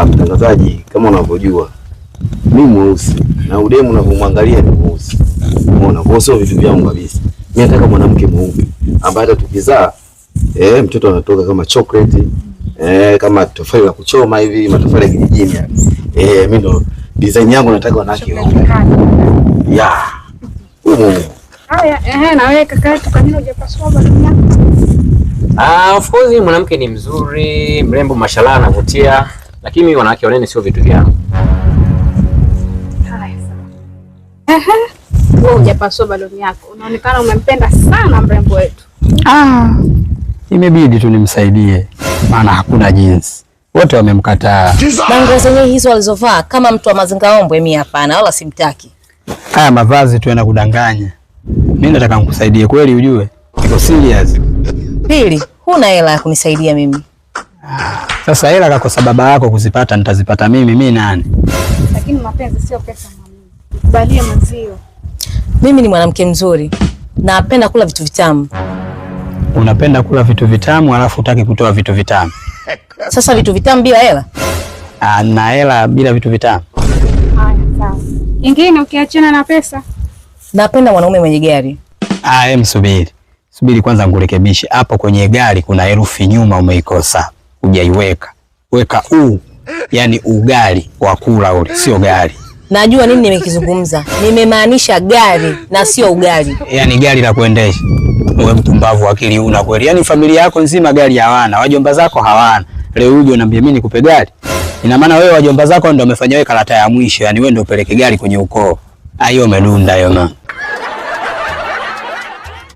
Mtangazaji, kama unavyojua mimi mweusi na udemu unavyomwangalia ni mweusi. Umeona? Kwa sio vitu vyangu kabisa. Mimi nataka mwanamke mweupe ambaye hata tukizaa mtoto anatoka kama chocolate, kama tofali la kuchoma hivi, matofali ya kijijini yani. Mimi ndo design yangu nataka wanawake weupe. Yeah. Haya, na wewe kaka yetu, kwa nini hujapasua baluni yako? Of course mwanamke ni mzuri, mrembo, mashallah, anavutia, lakini wanawake wanene sio vitu vyangu. Haya sawa. Wewe hujapasua baluni yako. Unaonekana umempenda sana mrembo wetu. Imebidi tu nimsaidie, maana hakuna jinsi. Wote wamemkataa. Na nguo zenyewe hizo alizovaa kama mtu wa mazingaombwe, mimi hapana, wala simtaki. Haya mavazi tu yanakudanganya. Mimi nataka nikusaidie kweli, ujue. Niko serious. Pili, huna hela ya kunisaidia mimi. Sasa hela kwa sababu yako kuzipata nitazipata mimi nani? Lakini mapenzi sio pesa mami. Kubalie mzio. Mimi ni mwanamke mzuri. Napenda kula vitu vitamu. Unapenda kula vitu vitamu alafu utaki kutoa vitu vitamu. Sasa vitu vitamu bila hela? Na hela bila vitu vitamu. Haya sawa. Ingine ukiachana na pesa. Napenda mwanaume mwenye gari. Subiri. Subiri kwanza ngurekebishe. Hapo kwenye gari kuna herufi nyuma umeikosa. Hujaiweka. Weka yani ugali wa kula ule, sio gari. Najua nini nimekizungumza. Nimemaanisha gari na sio ugali. Yani gari la kuendesha. Wewe mpumbavu, akili una kweli. Yani familia yako nzima gari hawana, wajomba zako hawana. Leo uje unaniambia mimi nikupe gari? Ina maana wewe wajomba zako ndio wamefanya wewe karata ya mwisho, yani wewe ndio upeleke gari kwenye ukoo. Hiyo umedunda hiyo mama.